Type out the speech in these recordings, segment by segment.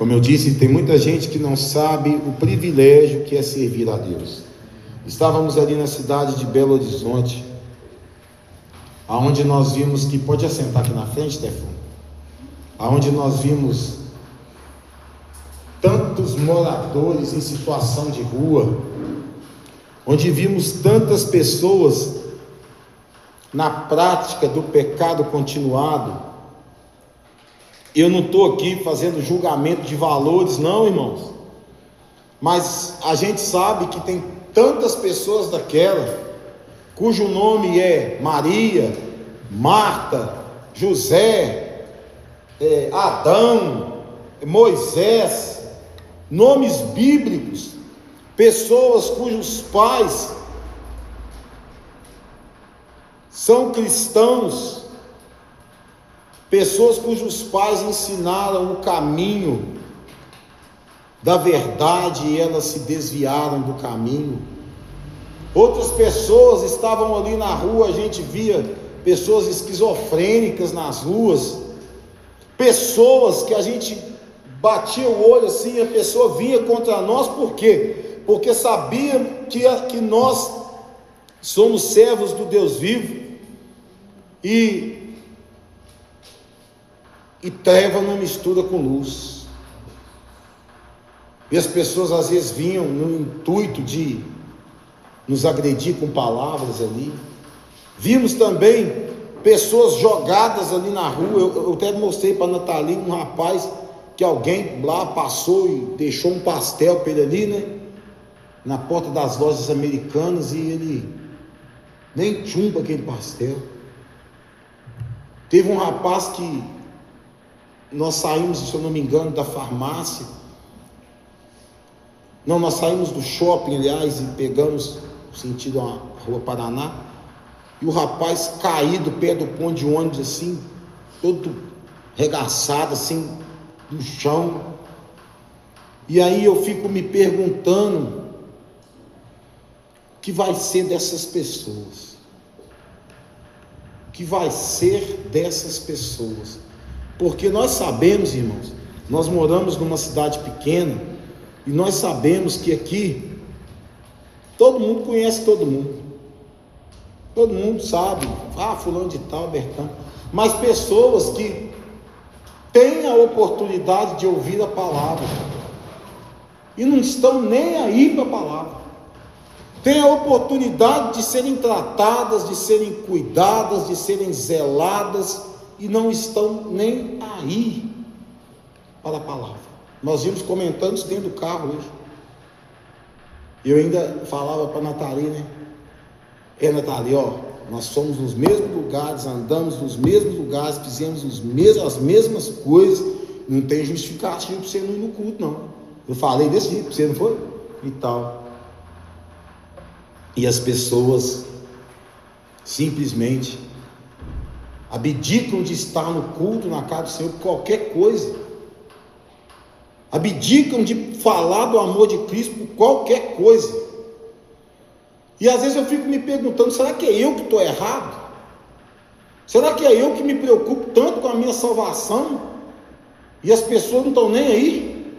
Como eu disse, tem muita gente que não sabe o privilégio que é servir a Deus. Estávamos ali na cidade de Belo Horizonte, aonde nós vimos que, pode assentar aqui na frente, Stefano, aonde nós vimos tantos moradores em situação de rua, onde vimos tantas pessoas na prática do pecado continuado. Eu não estou aqui fazendo julgamento de valores, não, irmãos, mas a gente sabe que tem tantas pessoas daquela, cujo nome é Maria, Marta, José, Adão, Moisés, nomes bíblicos, pessoas cujos pais são cristãos, pessoas cujos pais ensinaram o caminho da verdade e elas se desviaram do caminho. Outras pessoas estavam ali na rua, a gente via pessoas esquizofrênicas nas ruas, pessoas que a gente batia o olho assim, a pessoa vinha contra nós, por quê? Porque sabia que nós somos servos do Deus vivo, e treva não mistura com luz, e as pessoas às vezes vinham no intuito de nos agredir com palavras ali. Vimos também pessoas jogadas ali na rua. Eu até mostrei para a Nathalie um rapaz que alguém lá passou e deixou um pastel para ele ali, né, na porta das lojas americanas, e ele nem chumba aquele pastel. Teve um rapaz que nós saímos, se eu não me engano, da farmácia, não, nós saímos do shopping, aliás, e pegamos sentido a Rua Paraná, e o rapaz caído perto do ponto de ônibus assim, todo regaçado assim no chão. E aí eu fico me perguntando o que vai ser dessas pessoas, o que vai ser dessas pessoas, porque nós sabemos, irmãos, nós moramos numa cidade pequena, e nós sabemos que aqui todo mundo conhece todo mundo sabe, fulano de tal, Bertão, mas pessoas que têm a oportunidade de ouvir a palavra e não estão nem aí para a palavra, têm a oportunidade de serem tratadas, de serem cuidadas, de serem zeladas, e não estão nem aí para a palavra. Nós vimos comentando isso dentro do carro hoje. Eu ainda falava para a Nathalie, né? Nathalie, nós somos nos mesmos lugares, andamos nos mesmos lugares, fizemos as mesmas coisas, não tem justificativo para você não ir no culto, não. Eu falei desse jeito para você, não foi? E tal. E as pessoas simplesmente abdicam de estar no culto, na casa do Senhor, por qualquer coisa. Abdicam de falar do amor de Cristo por qualquer coisa. E às vezes eu fico me perguntando, será que é eu que estou errado? Será que é eu que me preocupo tanto com a minha salvação e as pessoas não estão nem aí?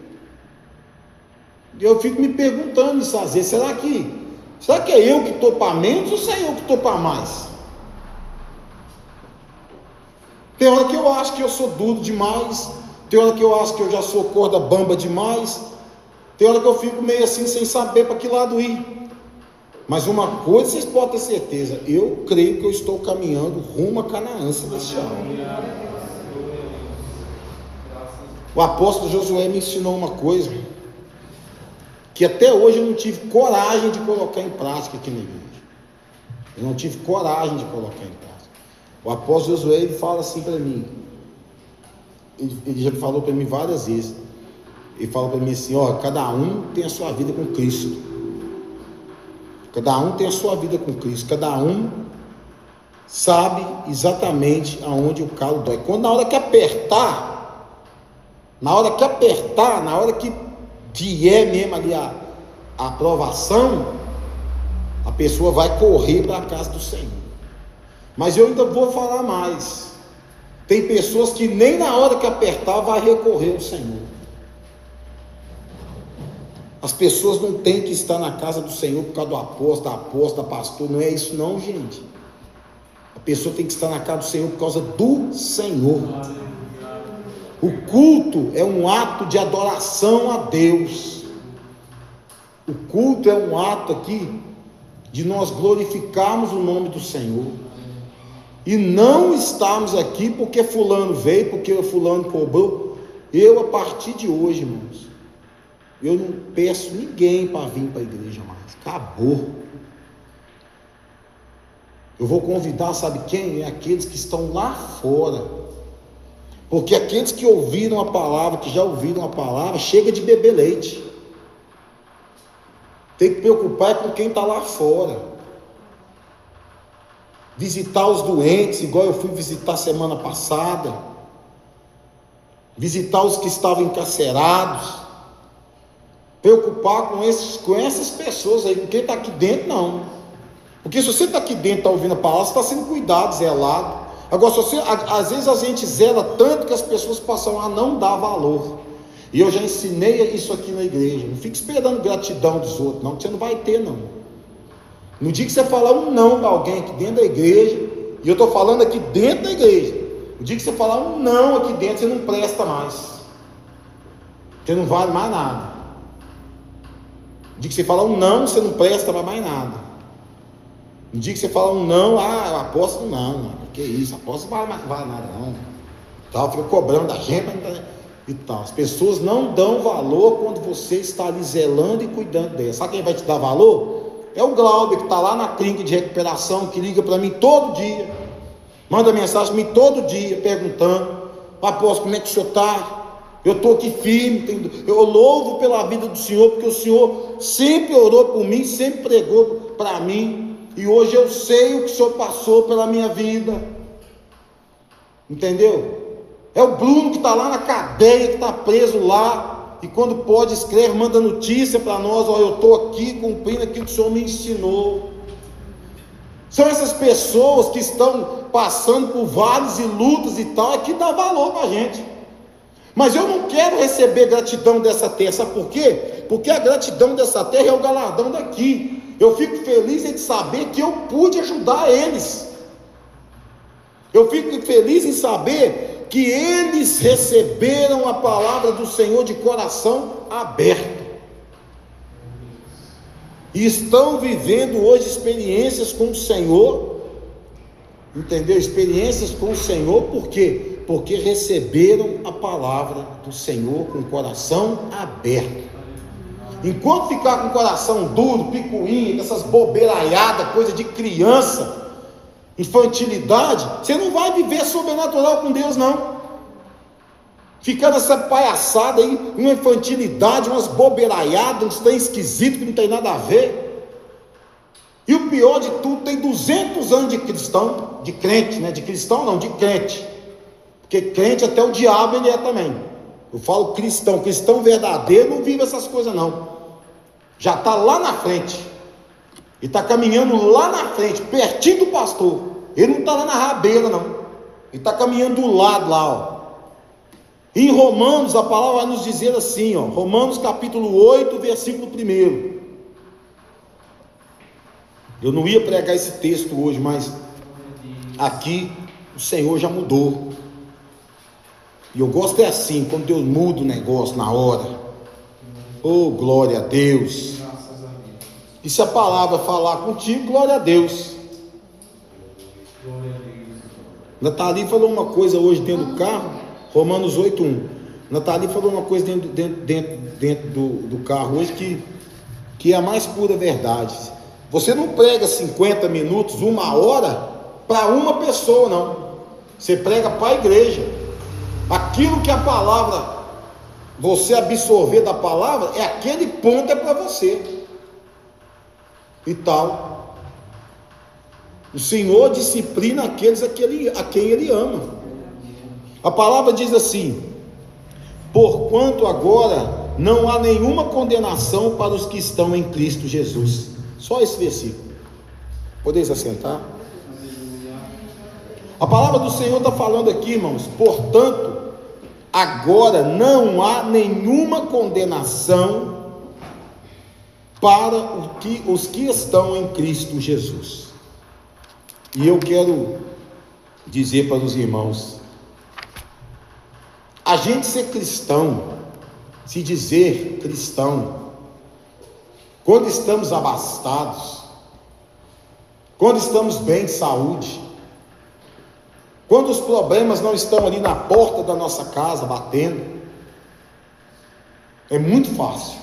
Eu fico me perguntando isso às vezes, será que é eu que estou para menos ou será eu que estou para mais? Tem hora que eu acho que eu sou duro demais, tem hora que eu acho que eu já sou corda bamba demais, tem hora que eu fico meio assim sem saber para que lado ir. Mas uma coisa vocês podem ter certeza, eu creio que eu estou caminhando rumo a Canaã celestial. O apóstolo Josué me ensinou uma coisa que até hoje eu não tive coragem de colocar em prática aqui na igreja. Eu não tive coragem de colocar em prática. O apóstolo Josué, ele fala assim para mim, ele já falou para mim várias vezes, ele fala para mim assim, cada um tem a sua vida com Cristo. Cada um tem a sua vida com Cristo, cada um sabe exatamente aonde o calo dói. Quando na hora que apertar, na hora que vier mesmo ali a aprovação, a pessoa vai correr para a casa do Senhor. Mas eu ainda vou falar mais, tem pessoas que nem na hora que apertar vai recorrer ao Senhor. As pessoas não têm que estar na casa do Senhor por causa do apóstolo, da apóstola, da pastor. Não é isso não, gente. A pessoa tem que estar na casa do Senhor por causa do Senhor. O culto é um ato de adoração a Deus. O culto é um ato aqui de nós glorificarmos o nome do Senhor. E não estamos aqui porque fulano veio, porque fulano cobrou. Eu, a partir de hoje, irmãos, eu não peço ninguém para vir para a igreja mais. Acabou. Eu vou convidar, sabe quem? É aqueles que estão lá fora. Porque aqueles que ouviram a palavra, que já ouviram a palavra, chega de beber leite. Tem que preocupar com quem está lá fora. Visitar os doentes, igual eu fui visitar semana passada. Visitar os que estavam encarcerados. Preocupar com essas pessoas aí, com quem está aqui dentro, não. Porque se você está aqui dentro, está ouvindo a palavra, você está sendo cuidado, zelado. Agora, se você, às vezes a gente zela tanto que as pessoas passam a não dar valor. E eu já ensinei isso aqui na igreja. Não fique esperando gratidão dos outros, não, que você não vai ter, não. No dia que você falar um não para alguém aqui dentro da igreja, e eu estou falando aqui dentro da igreja, no dia que você falar um não aqui dentro, você não presta mais. Você não vale mais nada. No dia que você falar um não, você não presta mais nada. No dia que você falar um não, apóstolo não, que isso, apóstolo não vale nada não. Tal, fica cobrando da gente e tal. As pessoas não dão valor quando você está ali zelando e cuidando delas. Sabe quem vai te dar valor? É o Glauber, que está lá na clínica de recuperação, que liga para mim todo dia, manda mensagem para mim todo dia, perguntando: apóstolo, como é que o senhor está? Eu estou aqui firme, eu louvo pela vida do Senhor, porque o Senhor sempre orou por mim, sempre pregou para mim, e hoje eu sei o que o Senhor passou pela minha vida, entendeu? É o Bruno que está lá na cadeia, que está preso lá, e quando pode escreve, manda notícia para nós: ó, eu estou aqui cumprindo aquilo que o Senhor me ensinou. São essas pessoas que estão passando por vales e lutas e tal, é que dá valor para a gente. Mas eu não quero receber gratidão dessa terra, sabe por quê? Porque a gratidão dessa terra é o galardão daqui. Eu fico feliz em saber que eu pude ajudar eles. Eu fico feliz em saber que eles receberam a palavra do Senhor de coração aberto. E estão vivendo hoje experiências com o Senhor, entendeu? Experiências com o Senhor, por quê? Porque receberam a palavra do Senhor com o coração aberto. Enquanto ficar com o coração duro, picuinha, essas bobeiraiadas, coisa de criança, infantilidade, você não vai viver sobrenatural com Deus, não. Ficar nessa palhaçada aí, uma infantilidade, umas bobeiraiadas, uns trem esquisito que não tem nada a ver. E o pior de tudo, tem 200 anos de cristão, de crente, né? De cristão não, de crente. Porque crente até o diabo ele é também. Eu falo cristão, cristão verdadeiro não vive essas coisas não. Já está lá na frente. Ele está caminhando lá na frente, pertinho do pastor. Ele não está lá na rabeira não. Ele está caminhando do lado lá, ó. Em Romanos, a palavra vai nos dizer assim, ó. Romanos capítulo 8, versículo 1. Eu não ia pregar esse texto hoje, mas aqui o Senhor já mudou. E eu gosto é assim, quando Deus muda o negócio na hora. Oh, glória a Deus. E se a palavra falar contigo, glória a Deus. Nathalie falou uma coisa hoje dentro do carro, Romanos 8:1. Nathalie falou uma coisa dentro do carro hoje que é a mais pura verdade. Você não prega 50 minutos, 1 hora, para uma pessoa, não. Você prega para a igreja. Aquilo que a palavra, você absorver da palavra, é aquele ponto, é para você. E tal. O Senhor disciplina aqueles a quem Ele ama. A palavra diz assim: porquanto agora não há nenhuma condenação para os que estão em Cristo Jesus. Só esse versículo. Podeis assentar? A palavra do Senhor está falando aqui, irmãos: portanto, agora não há nenhuma condenação para os que estão em Cristo Jesus. E eu quero dizer para os irmãos, a gente ser cristão, se dizer cristão, quando estamos abastados, quando estamos bem de saúde, quando os problemas não estão ali na porta da nossa casa batendo, é muito fácil.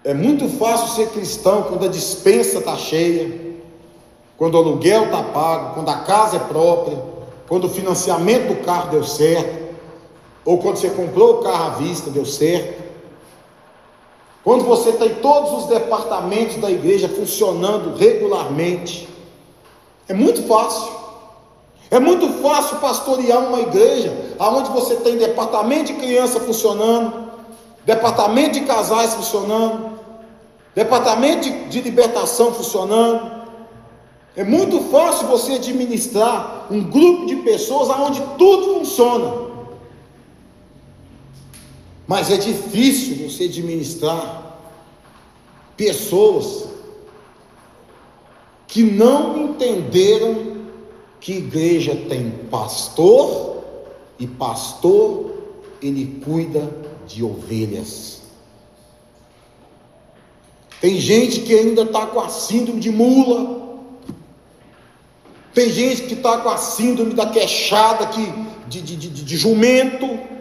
É muito fácil ser cristão quando a despensa está cheia, quando o aluguel está pago, quando a casa é própria, quando o financiamento do carro deu certo, ou quando você comprou o carro à vista, deu certo, quando você tem todos os departamentos da igreja funcionando regularmente. É muito fácil. É muito fácil pastorear uma igreja onde você tem departamento de criança funcionando, departamento de casais funcionando, departamento de libertação funcionando. É muito fácil você administrar um grupo de pessoas onde tudo funciona. Mas é difícil você administrar pessoas que não entenderam que igreja tem pastor, e pastor, ele cuida de ovelhas. Tem gente que ainda está com a síndrome de mula, tem gente que está com a síndrome da queixada de jumento.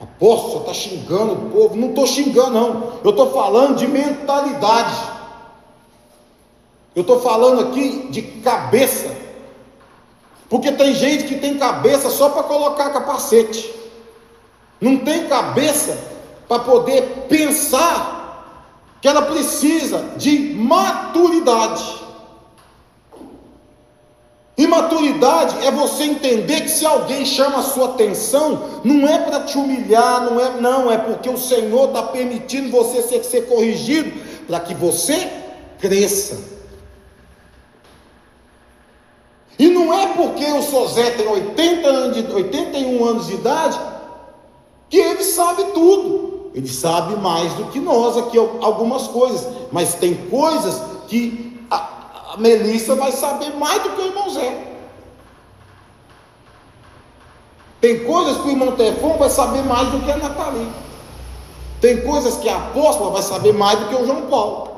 Apóstolo, está xingando o povo. Não estou xingando, não. Eu estou falando de mentalidade. Eu estou falando aqui de cabeça. Porque tem gente que tem cabeça só para colocar capacete. Não tem cabeça para poder pensar que ela precisa de maturidade. E maturidade é você entender que se alguém chama a sua atenção, não é para te humilhar, não é porque o Senhor está permitindo você ser corrigido, para que você cresça. E não é porque o Sozé tem 81 anos de idade, que ele sabe tudo. Ele sabe mais do que nós aqui, algumas coisas, mas tem coisas que a Melissa vai saber mais do que o irmão Zé. Tem coisas que o irmão Tefon vai saber mais do que a Nathalie. Tem coisas que a apóstola vai saber mais do que o João Paulo.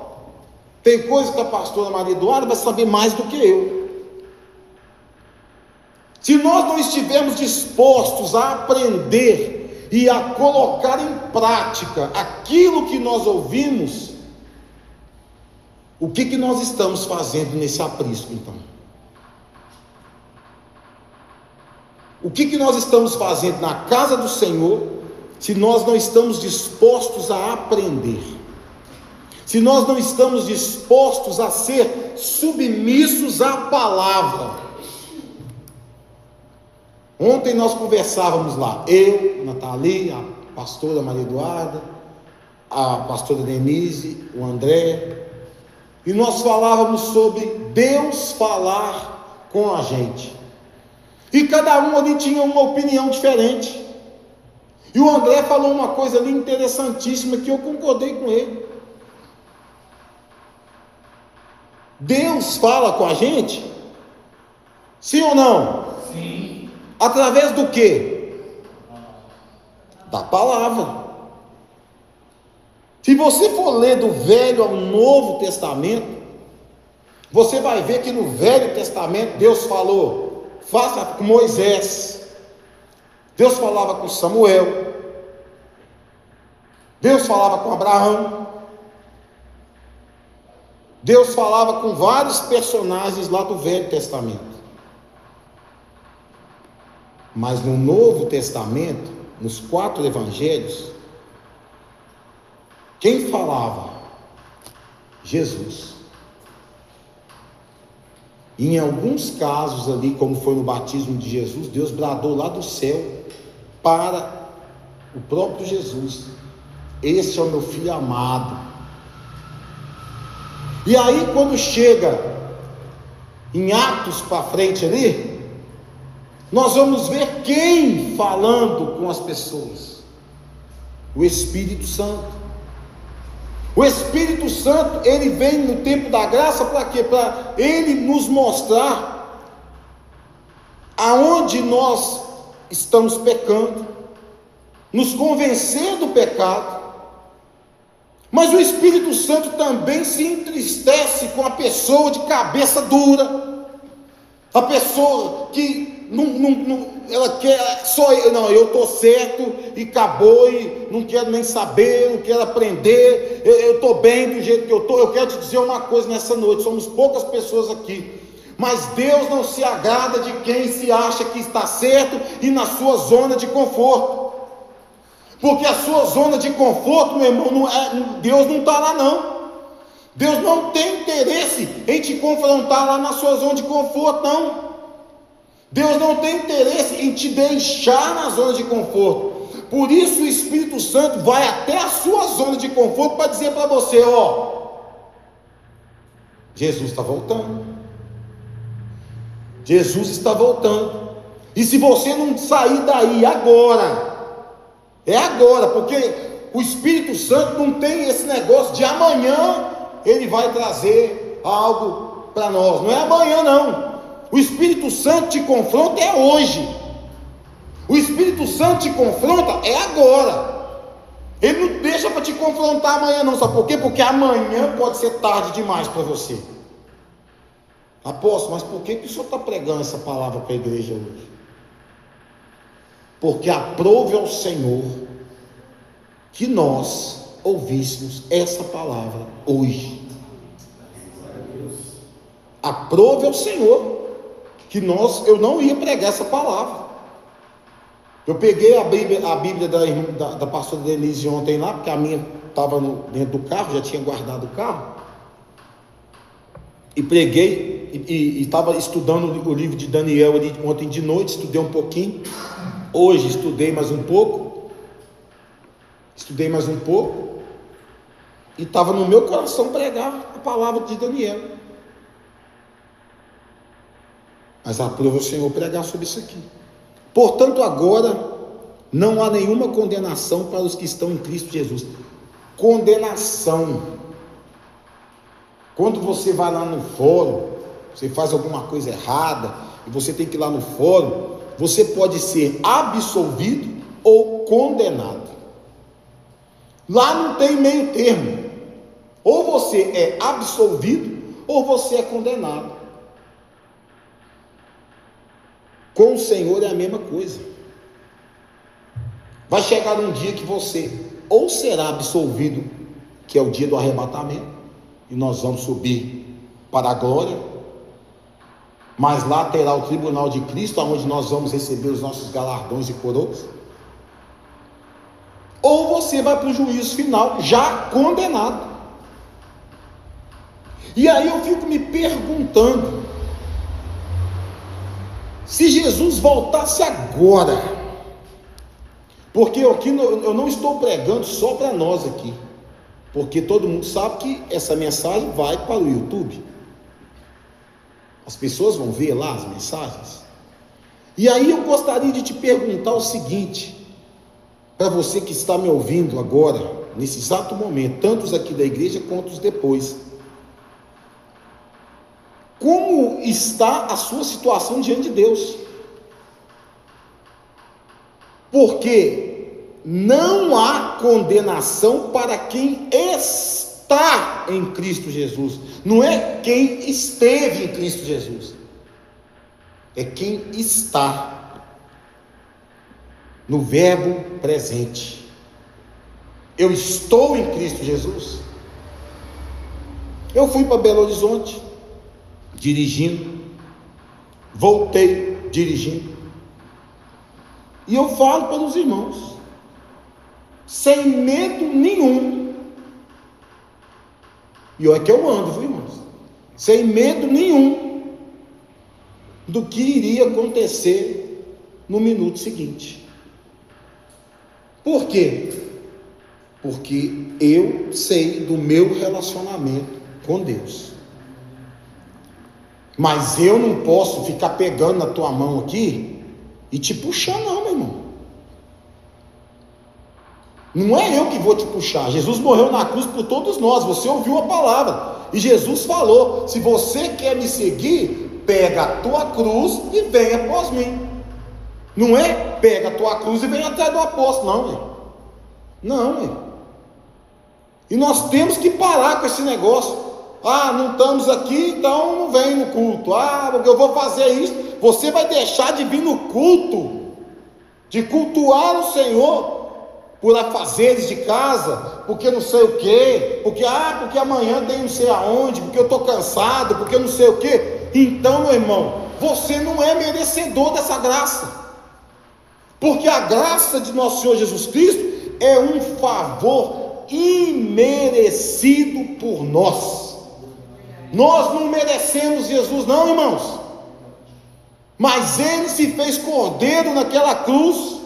Tem coisas que a pastora Maria Eduarda vai saber mais do que eu. Se nós não estivermos dispostos a aprender e a colocar em prática aquilo que nós ouvimos, o que nós estamos fazendo nesse aprisco, então? O que nós estamos fazendo na casa do Senhor, se nós não estamos dispostos a aprender? Se nós não estamos dispostos a ser submissos à palavra? Ontem nós conversávamos lá, eu, Nathalie, a pastora Maria Eduarda, a pastora Denise, o André, e nós falávamos sobre Deus falar com a gente. E cada um ali tinha uma opinião diferente. E o André falou uma coisa ali interessantíssima que eu concordei com ele. Deus fala com a gente? Sim ou não? Sim. Através do quê? Da palavra. Se você for ler do Velho ao Novo Testamento, você vai ver que no Velho Testamento Deus falou, faça com Moisés, Deus falava com Samuel, Deus falava com Abraão, Deus falava com vários personagens lá do Velho Testamento. Mas no Novo Testamento, nos 4 evangelhos, quem falava? Jesus. E em alguns casos ali, como foi no batismo de Jesus, Deus bradou lá do céu para o próprio Jesus: este é o meu filho amado. E aí quando chega em Atos para frente ali, nós vamos ver quem falando com as pessoas. O Espírito Santo. O Espírito Santo, ele vem no tempo da graça para quê? Para ele nos mostrar aonde nós estamos pecando, nos convencer do pecado. Mas o Espírito Santo também se entristece com a pessoa de cabeça dura, a pessoa que ela quer só, eu estou certo e acabou, e não quero nem saber, não quero aprender, eu estou bem do jeito que eu estou. Eu quero te dizer uma coisa nessa noite: somos poucas pessoas aqui, mas Deus não se agrada de quem se acha que está certo e na sua zona de conforto, porque a sua zona de conforto, meu irmão, Deus não está lá não. Deus não tem interesse em te confrontar lá na sua zona de conforto, não. Deus não tem interesse em te deixar na zona de conforto. Por isso o Espírito Santo vai até a sua zona de conforto para dizer para você: Jesus está voltando. Jesus está voltando. E se você não sair daí agora, é agora, porque o Espírito Santo não tem esse negócio de amanhã ele vai trazer algo para nós. Não é amanhã não. O Espírito Santo te confronta é hoje. O Espírito Santo te confronta é agora. Ele não deixa para te confrontar amanhã não. Sabe por quê? Porque amanhã pode ser tarde demais para você. Apóstolo, mas por que o senhor está pregando essa palavra para a igreja hoje? Porque aprove ao Senhor que nós ouvíssemos essa palavra hoje. Aprove ao Senhor que eu não ia pregar essa palavra. Eu peguei a Bíblia da pastora Denise ontem lá, porque a minha estava dentro do carro, já tinha guardado o carro, e preguei, e estava estudando o livro de Daniel ali ontem de noite. Estudei um pouquinho, hoje estudei mais um pouco, e estava no meu coração pregar a palavra de Daniel. Mas aprova o Senhor pregar sobre isso aqui. Portanto, agora não há nenhuma condenação para os que estão em Cristo Jesus. Condenação. Quando você vai lá no fórum, você faz alguma coisa errada e você tem que ir lá no fórum, você pode ser absolvido ou condenado. Lá não tem meio termo. Ou você é absolvido ou você é condenado. Com o Senhor é a mesma coisa. Vai chegar um dia que você ou será absolvido, que é o dia do arrebatamento, e nós vamos subir para a glória, mas lá terá o tribunal de Cristo, onde nós vamos receber os nossos galardões e coroas. Ou você vai para o juízo final já condenado. E aí eu fico me perguntando, se Jesus voltasse agora, porque eu não estou pregando só para nós aqui, porque todo mundo sabe que essa mensagem vai para o YouTube, as pessoas vão ver lá as mensagens. E aí eu gostaria de te perguntar o seguinte, para você que está me ouvindo agora, nesse exato momento, tantos aqui da igreja quanto os depois: como está a sua situação diante de Deus? Porque não há condenação para quem está em Cristo Jesus. Não é quem esteve em Cristo Jesus, é quem está, no verbo presente. Eu estou em Cristo Jesus. Eu fui para Belo Horizonte dirigindo, voltei dirigindo, e eu falo para os irmãos, sem medo nenhum, e olha que eu ando, viu, irmãos, sem medo nenhum do que iria acontecer no minuto seguinte. Por quê? Porque eu sei do meu relacionamento com Deus. Mas eu não posso ficar pegando na tua mão aqui e te puxar não, meu irmão. Não é eu que vou te puxar. Jesus morreu na cruz por todos nós. Você ouviu a palavra. E Jesus falou: se você quer me seguir, pega a tua cruz e venha após mim. Não é pega a tua cruz e vem atrás do apóstolo, não, velho. Não, velho. E nós temos que parar com esse negócio. Ah, não estamos aqui, então não vem no culto. Ah, porque eu vou fazer isso. Você vai deixar de vir no culto, de cultuar o Senhor por afazeres de casa, porque não sei o quê, porque amanhã tem não sei aonde, porque eu estou cansado, porque eu não sei o quê. Então, meu irmão, você não é merecedor dessa graça, porque a graça de nosso Senhor Jesus Cristo é um favor imerecido por nós. Nós não merecemos Jesus, não, irmãos, mas Ele se fez cordeiro naquela cruz,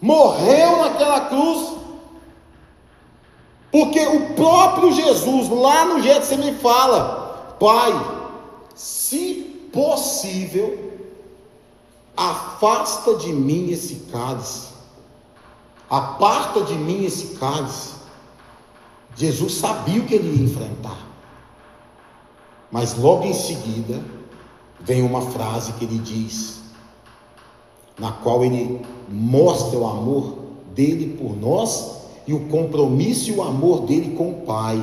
morreu naquela cruz, porque o próprio Jesus lá no Getsemane fala: Pai, se possível, afasta de mim esse cálice, aparta de mim esse cálice. Jesus sabia o que ele ia enfrentar, mas logo em seguida vem uma frase que ele diz, na qual ele mostra o amor dele por nós e o compromisso e o amor dele com o Pai.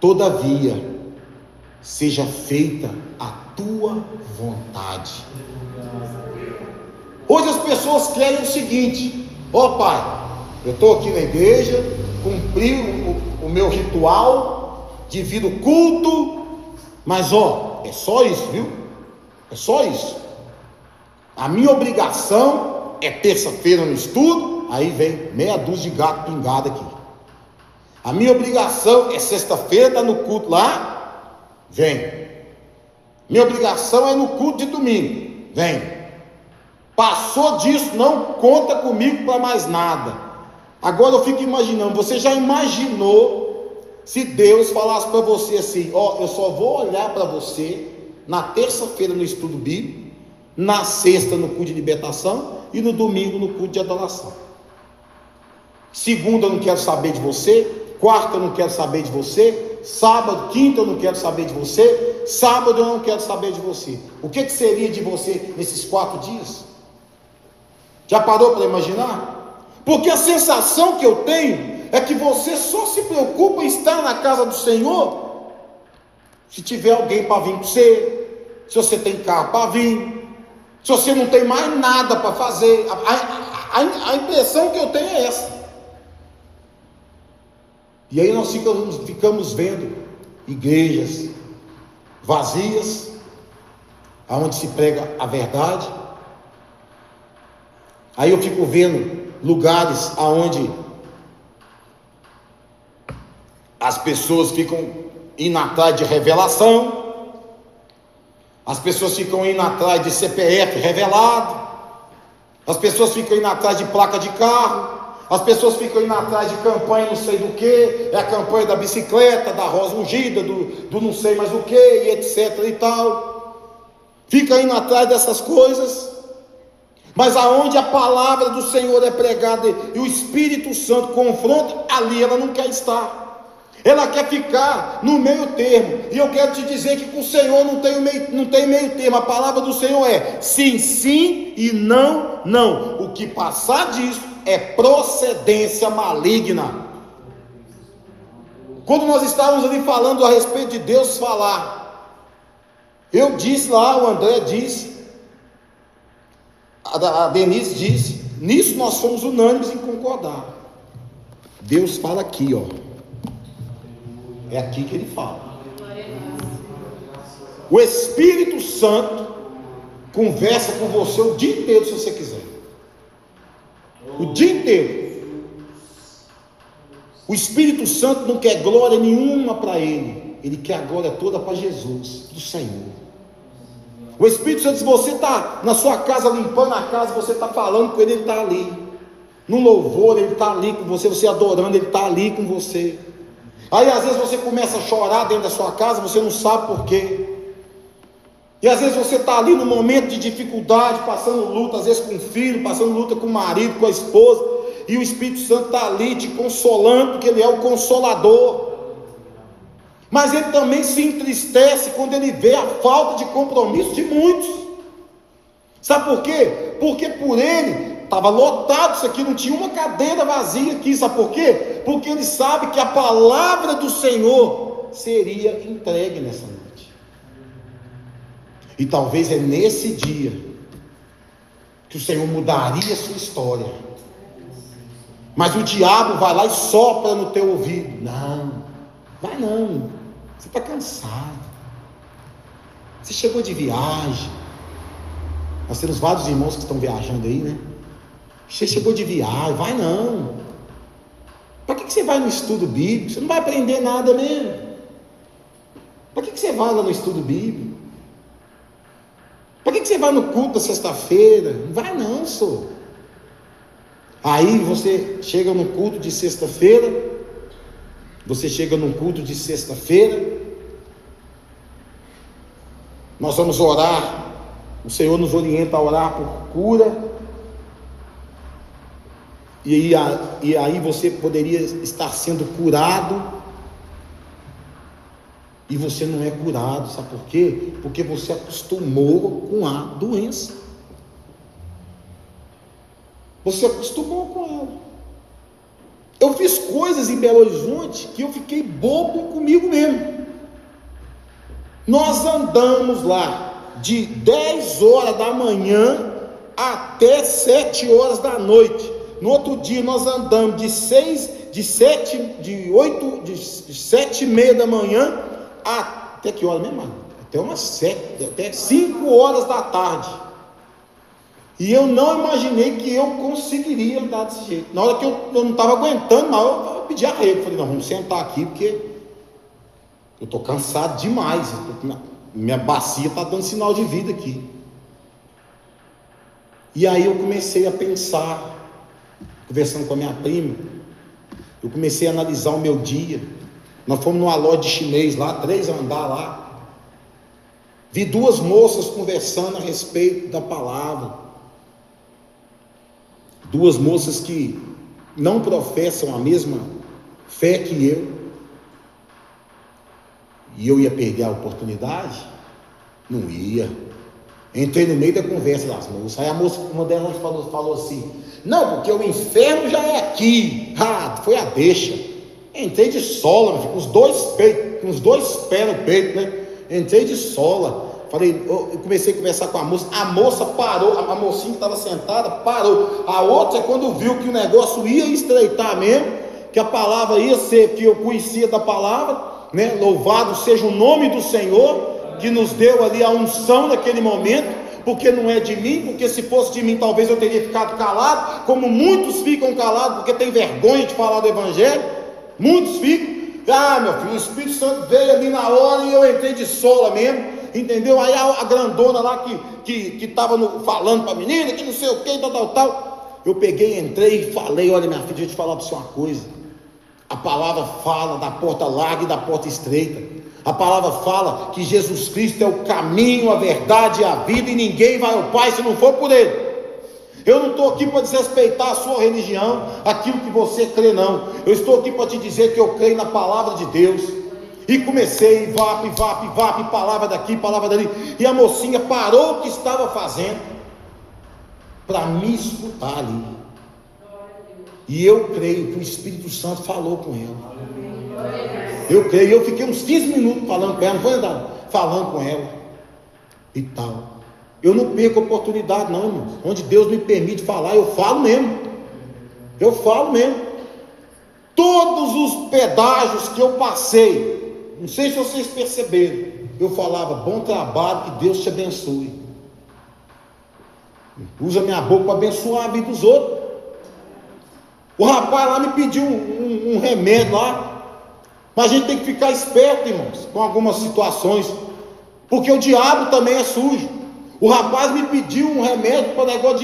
Todavia, seja feita a tua vontade. Hoje as pessoas querem o seguinte: ó Pai, eu estou aqui na igreja, cumpri o meu ritual de vir ao culto, mas é só isso, viu? É só isso. A minha obrigação é terça-feira no estudo, aí vem meia dúzia de gato pingado aqui. A minha obrigação é sexta-feira estar no culto lá, vem. Minha obrigação é no culto de domingo, vem. Passou disso, não conta comigo para mais nada. Agora eu fico imaginando, você já imaginou se Deus falasse para você assim: eu só vou olhar para você na terça-feira no estudo bíblico, na sexta no culto de libertação e no domingo no culto de adoração. Segunda eu não quero saber de você, quarta eu não quero saber de você, sábado, quinta eu não quero saber de você, sábado eu não quero saber de você. O que seria de você nesses 4 dias? Já parou para imaginar? Porque a sensação que eu tenho é que você só se preocupa em estar na casa do Senhor se tiver alguém para vir com você, se você tem carro para vir, se você não tem mais nada para fazer. A impressão que eu tenho é essa. E aí nós ficamos vendo igrejas vazias, aonde se prega a verdade. Aí eu fico vendo lugares aonde as pessoas ficam indo atrás de revelação, as pessoas ficam indo atrás de CPF revelado, as pessoas ficam indo atrás de placa de carro, as pessoas ficam indo atrás de campanha não sei do que, é a campanha da bicicleta, da rosa ungida, do não sei mais o que, e etc e tal, fica indo atrás dessas coisas. Mas aonde a palavra do Senhor é pregada e o Espírito Santo confronta, ali ela não quer estar. Ela quer ficar no meio termo. E eu quero te dizer que com o Senhor não tem meio termo. A palavra do Senhor é sim, sim e não, não. O que passar disso é procedência maligna. Quando nós estávamos ali falando a respeito de Deus falar, eu disse lá, o André disse, a Denise disse, nisso nós fomos unânimes em concordar. Deus fala aqui, é aqui que ele fala. O Espírito Santo conversa com você o dia inteiro, se você quiser. O dia inteiro. O Espírito Santo não quer glória nenhuma para ele. Ele quer a glória toda para Jesus, do Senhor. O Espírito Santo, se você está na sua casa limpando a casa, você está falando com ele, ele está ali. No louvor, ele está ali com você, você adorando, ele está ali com você. Aí às vezes você começa a chorar dentro da sua casa, você não sabe por quê. E às vezes você está ali no momento de dificuldade, passando luta, às vezes com o filho, passando luta com o marido, com a esposa. e o Espírito Santo está ali te consolando, porque Ele é o Consolador. Mas Ele também se entristece quando Ele vê a falta de compromisso de muitos. Sabe por quê? Porque por Ele estava lotado isso aqui, não tinha uma cadeira vazia aqui. Sabe por quê? Porque Ele sabe que a palavra do Senhor seria entregue nessa noite. E talvez é nesse dia que o Senhor mudaria a sua história. Mas o diabo vai lá e sopra no teu ouvido: não, vai não, você está cansado, você chegou de viagem. Nós temos vários irmãos que estão viajando aí, né? Você chegou de viagem, vai não. Para que você vai no estudo bíblico? Você não vai aprender nada mesmo. Para que você vai lá no estudo bíblico? Para que você vai no culto da sexta-feira? Não vai não, senhor. Aí você chega no culto de sexta-feira, nós vamos orar, o Senhor nos orienta a orar por cura, e aí você poderia estar sendo curado, e você não é curado. Sabe por quê? Porque você acostumou com a doença. Você acostumou com ela. Eu fiz coisas em Belo Horizonte que eu fiquei bobo comigo mesmo. Nós andamos lá de 10 horas da manhã até 7 horas da noite. No outro dia nós andamos de 7h30 da manhã até que hora mesmo? Até umas 5 horas da tarde. E eu não imaginei que eu conseguiria andar desse jeito. Na hora que eu não estava aguentando, mas eu pedi arrego. Falei: não, vamos sentar aqui, porque eu estou cansado demais. Minha bacia está dando sinal de vida aqui. E aí eu comecei a pensar, conversando com a minha prima, eu comecei a analisar o meu dia. Nós fomos numa loja de chinês lá, 3 andar lá. Vi 2 moças conversando a respeito da palavra. 2 moças que não professam a mesma fé que eu. E eu ia perder a oportunidade? Não ia. Entrei no meio da conversa das moças. Aí uma delas falou assim: não, porque o inferno já é aqui. Foi a deixa. Entrei de sola, com os 2 peitos, com os 2 pés no peito, né? Entrei de sola. Falei, eu comecei a conversar com a moça parou, a mocinha que estava sentada parou. A outra, quando viu que o negócio ia estreitar mesmo, que a palavra ia ser, que eu conhecia da palavra, né? Louvado seja o nome do Senhor, que nos deu ali a unção naquele momento, porque não é de mim, porque se fosse de mim talvez eu teria ficado calado, como muitos ficam calados porque tem vergonha de falar do Evangelho. Muitos ficam: meu filho, o Espírito Santo veio ali na hora e eu entrei de sola mesmo, entendeu? Aí a grandona lá que estava falando para a menina, que não sei o que, tal. Eu peguei, entrei e falei: olha, minha filha, deixa eu te falar para você uma coisa. A palavra fala da porta larga e da porta estreita. A palavra fala que Jesus Cristo é o caminho, a verdade e a vida, e ninguém vai ao Pai se não for por Ele. Eu não estou aqui para desrespeitar a sua religião, aquilo que você crê, não. Eu estou aqui para te dizer que eu creio na palavra de Deus. E comecei, vape, palavra daqui, palavra dali. E a mocinha parou o que estava fazendo para me escutar ali. E eu creio que o Espírito Santo falou com ela. Eu creio, eu fiquei uns 15 minutos falando com ela, não foi nada, falando com ela e tal. Eu não perco a oportunidade, não, irmãos. Onde Deus me permite falar, eu falo mesmo. Todos os pedágios que eu passei, não sei se vocês perceberam, eu falava: bom trabalho, que Deus te abençoe. Usa minha boca para abençoar a vida dos outros. O rapaz lá me pediu um remédio lá, mas a gente tem que ficar esperto, irmãos, com algumas situações, porque o diabo também é sujo. O rapaz me pediu um remédio para negócio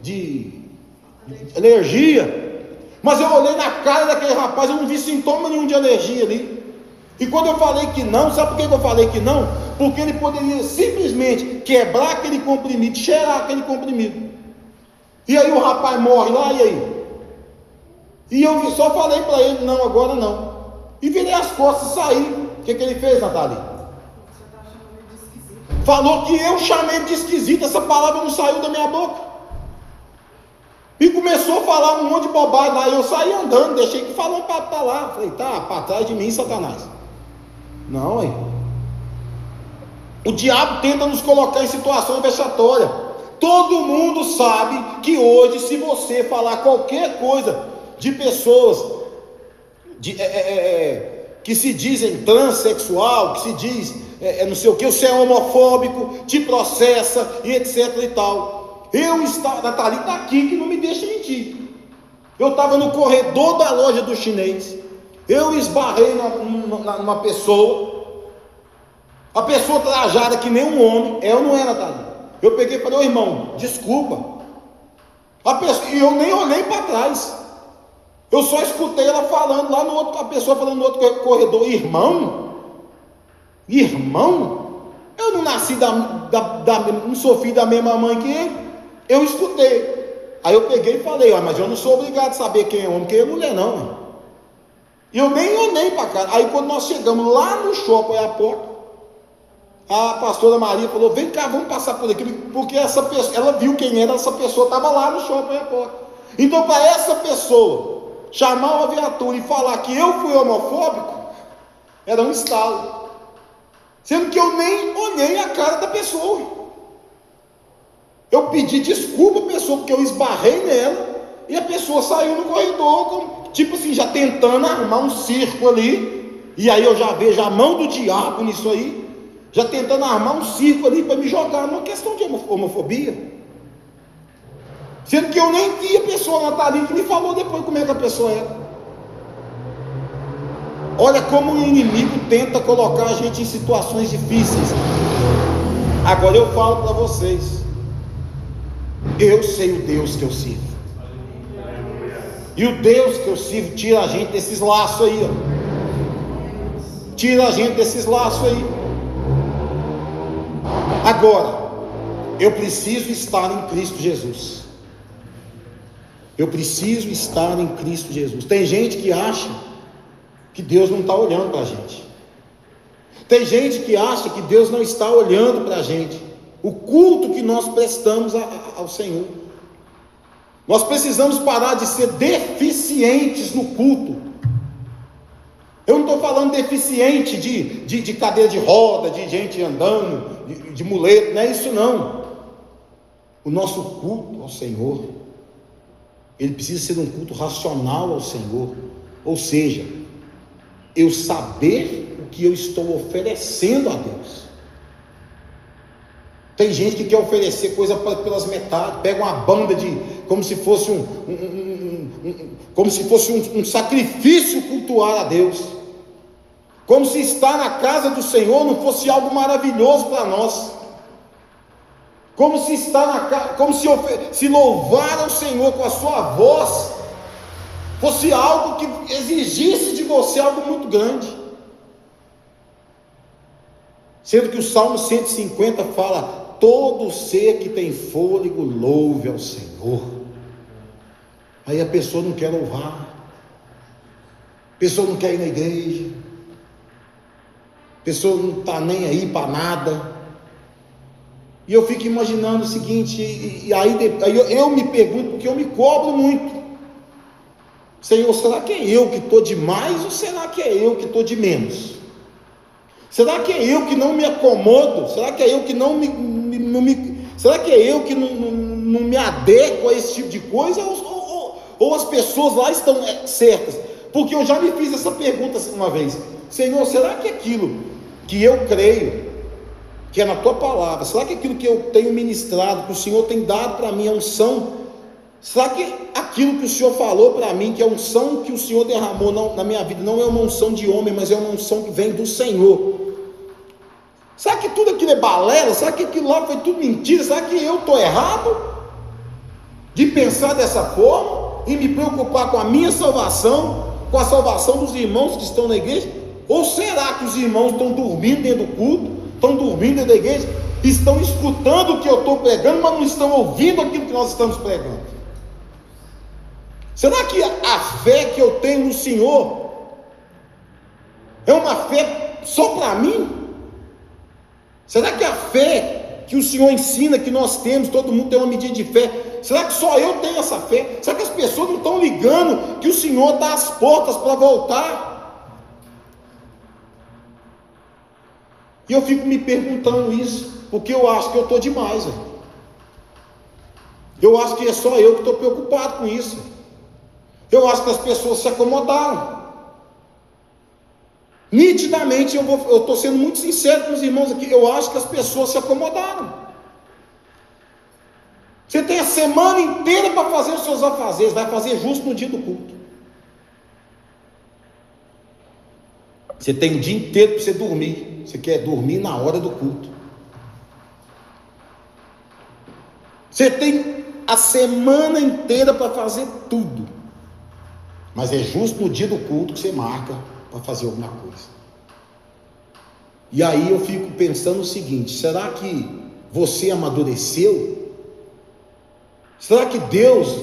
de alergia, mas eu olhei na cara daquele rapaz, eu não vi sintoma nenhum de alergia ali. E quando eu falei que não, sabe por que eu falei que não? Porque ele poderia simplesmente quebrar aquele comprimido, cheirar aquele comprimido, e aí o rapaz morre lá, e aí? E eu só falei para ele, não, agora não. E virei as costas e saí. O que ele fez, Natália? Falou que eu chamei ele de esquisito, essa palavra não saiu da minha boca. E começou a falar um monte de bobagem lá, eu saí andando, deixei que falou para lá. Falei, tá, para trás de mim, Satanás. Não, hein? O diabo tenta nos colocar em situação vexatória. Todo mundo sabe que hoje, se você falar qualquer coisa de pessoas que se dizem transexual, que se diz não sei o que, você é homofóbico, te processa e etc e tal. Natália está aqui que não me deixa mentir. Eu estava no corredor da loja do chinês, eu esbarrei numa pessoa, a pessoa trajada que nem um homem, eu não era, Natália. Eu peguei e falei, ô irmão, desculpa. E eu nem olhei para trás. Eu só escutei ela falando lá no outro, a pessoa falando no outro corredor, irmão? Eu não nasci não sou filho da mesma mãe que ele. Eu escutei. Aí eu peguei e falei, mas eu não sou obrigado a saber quem é homem, quem é mulher, não. E eu nem olhei para cá. Aí quando nós chegamos lá no shopping, a porta, a pastora Maria falou, vem cá, vamos passar por aqui, porque essa pessoa, ela viu quem era, essa pessoa estava lá no shopping, a porta. Então, para essa pessoa chamar uma viatura e falar que eu fui homofóbico, era um estalo, sendo que eu nem olhei a cara da pessoa. Eu pedi desculpa à pessoa, porque eu esbarrei nela, e a pessoa saiu no corredor, tipo assim, já tentando arrumar um circo ali, e aí eu já vejo a mão do diabo nisso aí, já tentando armar um circo ali para me jogar numa questão de homofobia, sendo que eu nem vi a pessoa Natália, que me falou depois como é que a pessoa era. Olha como o inimigo tenta colocar a gente em situações difíceis. Agora eu falo para vocês, eu sei o Deus que eu sirvo, e o Deus que eu sirvo tira a gente desses laços aí, ó. Tira a gente desses laços aí. Agora, eu preciso estar em Cristo Jesus. Eu preciso estar em Cristo Jesus. Tem gente que acha que Deus não está olhando para a gente. Tem gente que acha que Deus não está olhando para a gente. O culto que nós prestamos ao Senhor. Nós precisamos parar de ser deficientes no culto. Eu não estou falando deficiente de cadeira de roda, de gente andando, de muleta, não é isso não. O nosso culto ao Senhor, ele precisa ser um culto racional ao Senhor, ou seja, eu saber o que eu estou oferecendo a Deus. Tem gente que quer oferecer coisa pelas metades, pega uma banda como se fosse um sacrifício cultuar a Deus, como se estar na casa do Senhor não fosse algo maravilhoso para nós, como se estar na casa, como se louvar ao Senhor com a sua voz fosse algo que exigisse de você algo muito grande, sendo que o Salmo 150 fala, todo ser que tem fôlego louve ao Senhor. Aí a pessoa não quer louvar, a pessoa não quer ir na igreja, a pessoa não está nem aí para nada, e eu fico imaginando o seguinte, e aí eu me pergunto, porque eu me cobro muito, Senhor, será que é eu que estou de mais, ou será que é eu que estou de menos? Será que é eu que não me acomodo? Será que é eu que será que é eu que não me adequo a esse tipo de coisa? Ou as pessoas lá estão certas? Porque eu já me fiz essa pergunta uma vez, Senhor, será que aquilo que eu creio, que é na tua palavra, será que aquilo que eu tenho ministrado, que o Senhor tem dado para mim, a unção, será que aquilo que o Senhor falou para mim, que a unção que o Senhor derramou na minha vida, não é uma unção de homem, mas é uma unção que vem do Senhor? Será que tudo aquilo é balela? Será que aquilo lá foi tudo mentira? Será que eu estou errado de pensar dessa forma e me preocupar com a minha salvação, com a salvação dos irmãos que estão na igreja? Ou será que os irmãos estão dormindo dentro do culto, estão dormindo dentro da igreja, estão escutando o que eu estou pregando, mas não estão ouvindo aquilo que nós estamos pregando? Será que a fé que eu tenho no Senhor é uma fé só para mim? Será que a fé que o Senhor ensina que nós temos, todo mundo tem uma medida de fé, será que só eu tenho essa fé? Será que as pessoas não estão ligando que o Senhor dá as portas para voltar? E eu fico me perguntando isso, porque eu acho que eu estou demais, eu acho que é só eu que estou preocupado com isso. Eu acho que as pessoas se acomodaram. Nitidamente, eu estou sendo muito sincero com os irmãos aqui, eu acho que as pessoas se acomodaram. Você tem a semana inteira para fazer os seus afazeres, vai fazer justo no dia do culto. Você tem o dia inteiro para você dormir, você quer dormir na hora do culto. Você tem a semana inteira para fazer tudo, mas é justo no dia do culto que você marca para fazer alguma coisa. E aí eu fico pensando o seguinte: será que você amadureceu? Será que Deus,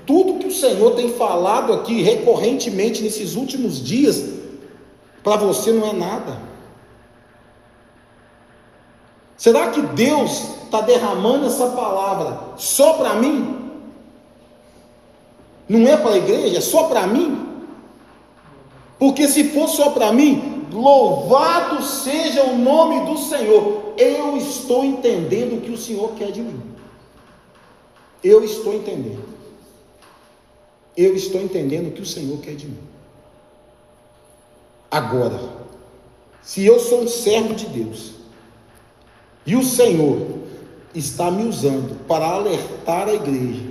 tudo que o Senhor tem falado aqui recorrentemente nesses últimos dias, para você não é nada? Será que Deus está derramando essa palavra só para mim? Não é para a igreja, é só para mim? Porque se for só para mim, louvado seja o nome do Senhor. Eu estou entendendo o que o Senhor quer de mim. Eu estou entendendo. Eu estou entendendo o que o Senhor quer de mim. Agora, se eu sou um servo de Deus, e o Senhor está me usando para alertar a igreja,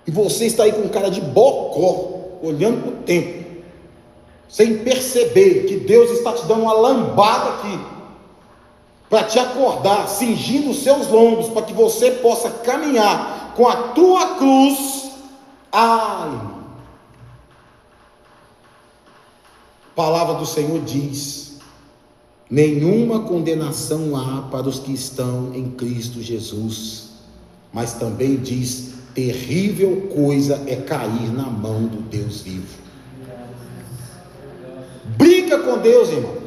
e você está aí com cara de bocó, olhando para o tempo, sem perceber que Deus está te dando uma lambada aqui, para te acordar, cingindo os seus lombos, para que você possa caminhar com a tua cruz. Ai, a palavra do Senhor diz: nenhuma condenação há para os que estão em Cristo Jesus, mas também diz: terrível coisa é cair na mão do Deus vivo. Brinca com Deus, irmãos.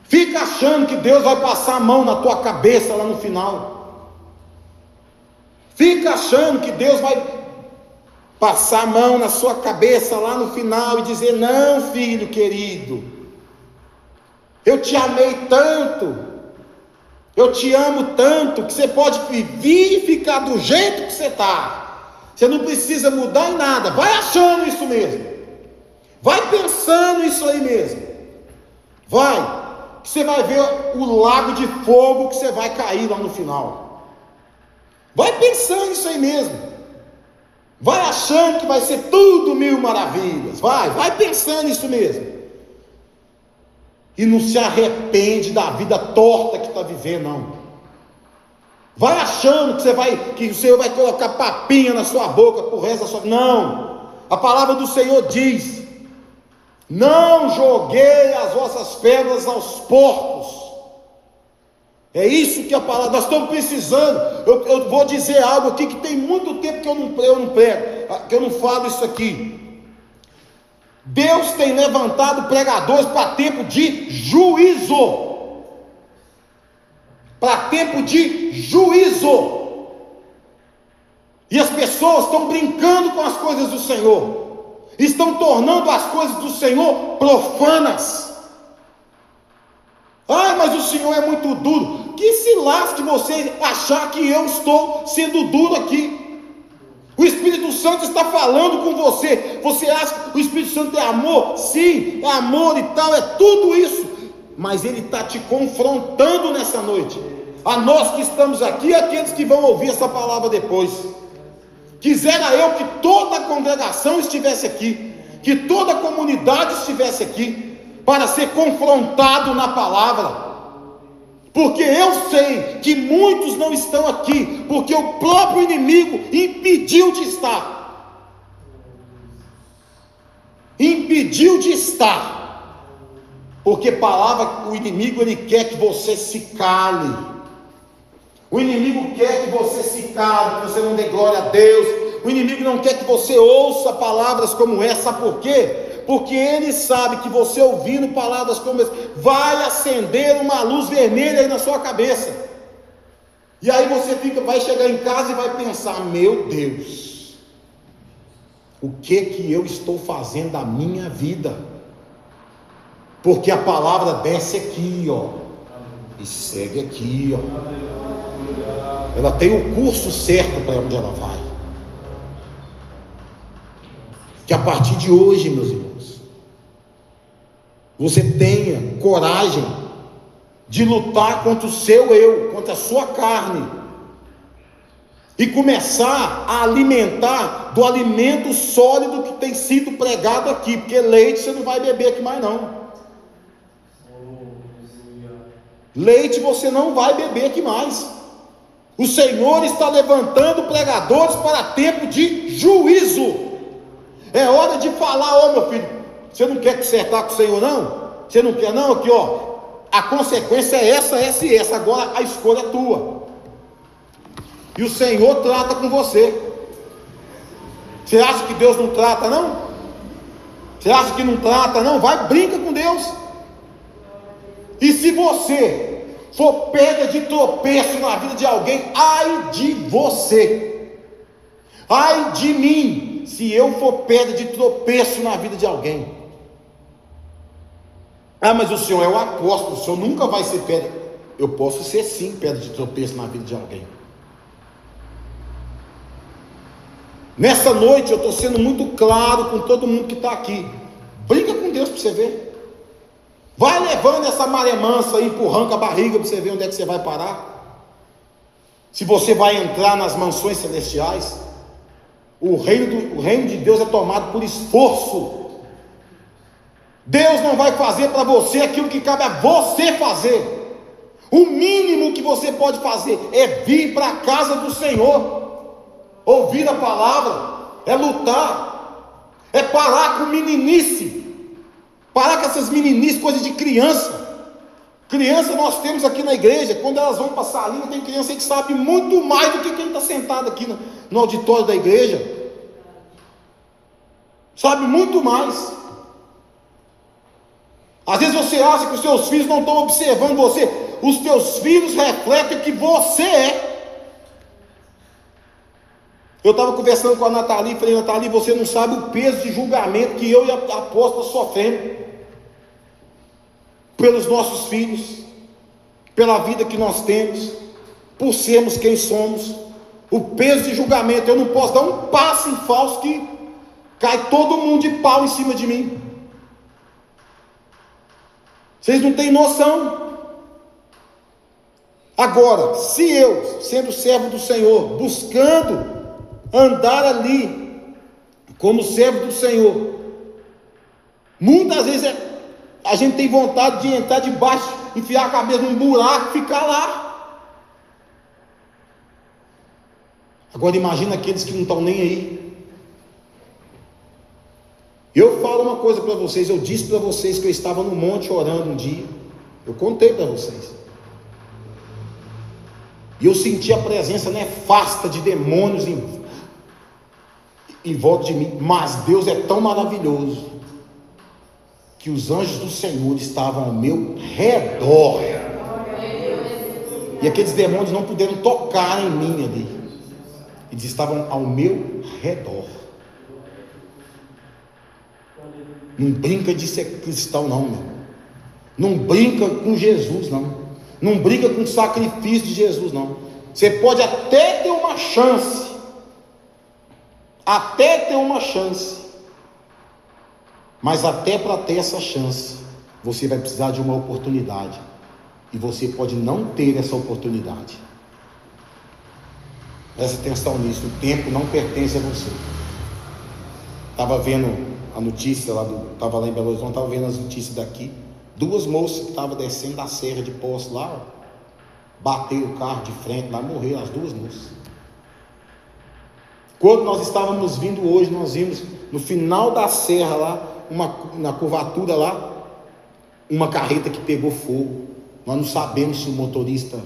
Fica achando que Deus vai passar a mão na tua cabeça lá no final. Fica achando que Deus vai passar a mão na sua cabeça lá no final e dizer: não, filho querido, eu te amei tanto, eu te amo tanto, que você pode vir e ficar do jeito que você está. Você não precisa mudar em nada. Vai achando isso mesmo. Vai pensando isso aí mesmo. Vai, que você vai ver o lago de fogo que você vai cair lá no final. Vai pensando isso aí mesmo. Vai achando que vai ser tudo mil maravilhas. Vai pensando isso mesmo. E não se arrepende da vida torta que está vivendo, não. Vai achando que o Senhor vai colocar papinha na sua boca por resto da sua vida. Não. A palavra do Senhor diz: não joguei as vossas pedras aos porcos. É isso que a palavra, nós estamos precisando. Eu vou dizer algo aqui que tem muito tempo que eu não prego, que eu não falo isso aqui. Deus tem levantado pregadores para tempo de juízo. Para tempo de juízo. E as pessoas estão brincando com as coisas do Senhor, estão tornando as coisas do Senhor profanas. Ai, mas o Senhor é muito duro. Que se lasque você achar que eu estou sendo duro aqui. O Espírito Santo está falando com você. Você acha que o Espírito Santo é amor? Sim, é amor e tal, é tudo isso. Mas ele está te confrontando nessa noite. A nós que estamos aqui e aqueles que vão ouvir essa palavra depois. Quisera eu que toda a congregação estivesse aqui, que toda a comunidade estivesse aqui, para ser confrontado na palavra. Porque eu sei que muitos não estão aqui, porque o próprio inimigo impediu de estar. Impediu de estar. Porque palavra, o inimigo ele quer que você se cale. O inimigo quer que você se cale, que você não dê glória a Deus. O inimigo não quer que você ouça palavras como essa. Sabe por quê? Porque ele sabe que você ouvindo palavras como essa vai acender uma luz vermelha aí na sua cabeça. E aí você vai chegar em casa e vai pensar: meu Deus, o que eu estou fazendo da minha vida? Porque a palavra desce aqui, ó, e segue aqui, ó. Ela tem o curso certo para onde ela vai. Que a partir de hoje, meus irmãos, você tenha coragem de lutar contra o seu eu, contra a sua carne, e começar a alimentar do alimento sólido que tem sido pregado aqui, porque leite você não vai beber aqui mais não. Leite você não vai beber aqui mais. O Senhor está levantando pregadores para tempo de juízo. É hora de falar: ô meu filho, você não quer consertar com o Senhor não? Você não quer não? Aqui ó, a consequência é essa e essa, agora a escolha é tua. E o Senhor trata com você. Você acha que Deus não trata não? Você acha que não trata não? Vai, brinca com Deus. E se você for pedra de tropeço na vida de alguém, ai de você, ai de mim, se eu for pedra de tropeço na vida de alguém. Ah, mas o senhor é o apóstolo, o senhor nunca vai ser pedra. Eu posso ser sim pedra de tropeço na vida de alguém. Nessa noite eu estou sendo muito claro com todo mundo que está aqui. Brinca com Deus para você ver. Vai levando essa maré mansa aí, empurrando com a barriga para você ver onde é que você vai parar. Se você vai entrar nas mansões celestiais. O reino de Deus é tomado por esforço. Deus não vai fazer para você aquilo que cabe a você fazer. O mínimo que você pode fazer é vir para a casa do Senhor, ouvir a palavra, é lutar, é parar com meninice. Parar com essas meninices, coisas de criança. Criança nós temos aqui na igreja. Quando elas vão para a salinha, tem criança aí que sabe muito mais do que quem está sentado aqui no auditório da igreja. Sabe muito mais. Às vezes você acha que os seus filhos não estão observando você. Os teus filhos refletem o que você é. Eu estava conversando com a Nathalie, falei: Nathalie, você não sabe o peso de julgamento que eu e a apóstola sofremos pelos nossos filhos, pela vida que nós temos, por sermos quem somos. O peso de julgamento, eu não posso dar um passo em falso que cai todo mundo de pau em cima de mim. Vocês não têm noção. Agora, se eu, sendo servo do Senhor, buscando andar ali como servo do Senhor, muitas vezes a gente tem vontade de entrar debaixo, enfiar a cabeça num buraco e ficar lá. Agora imagina aqueles que não estão nem aí. Eu falo uma coisa para vocês, eu disse para vocês que eu estava no monte orando um dia, eu contei para vocês, e eu senti a presença nefasta de demônios em volta de mim. Mas Deus é tão maravilhoso que os anjos do Senhor estavam ao meu redor, e aqueles demônios não puderam tocar em mim ali. Eles estavam ao meu redor. Não brinca de ser cristão não, meu. Não brinca com Jesus não. Não brinca com o sacrifício de Jesus não. Você pode até ter uma chance, mas até para ter essa chance, você vai precisar de uma oportunidade, e você pode não ter essa oportunidade. Preste atenção nisso, o tempo não pertence a você. Estava vendo a notícia estava lá em Belo Horizonte, estava vendo as notícias daqui, 2 moças que estavam descendo da serra de Poço lá, ó, bateram o carro de frente lá, morreram as 2 moças. Quando nós estávamos vindo hoje, nós vimos no final da serra lá, na curvatura lá, uma carreta que pegou fogo. Nós não sabemos se o motorista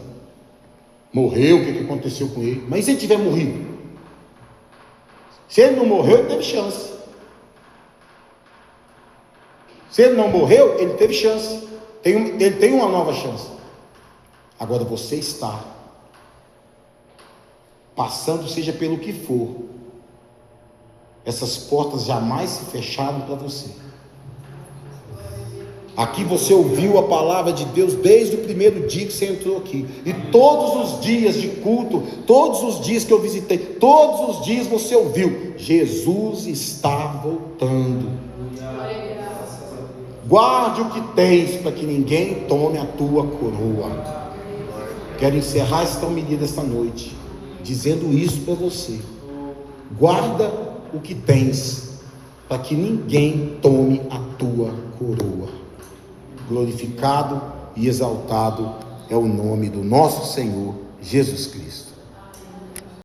morreu, o que aconteceu com ele, mas e se ele tiver morrido? Se ele não morreu, ele teve chance. Se ele não morreu, ele teve chance. Ele tem uma nova chance. Agora você está passando, seja pelo que for, essas portas jamais se fecharam para você. Aqui você ouviu a palavra de Deus desde o primeiro dia que você entrou aqui. E todos os dias de culto, todos os dias que eu visitei, todos os dias você ouviu: Jesus está voltando. Guarde o que tens, para que ninguém tome a tua coroa. Quero encerrar esta homilia desta noite dizendo isso para você: guarda o que tens, para que ninguém tome a tua coroa. Glorificado e exaltado é o nome do nosso Senhor Jesus Cristo.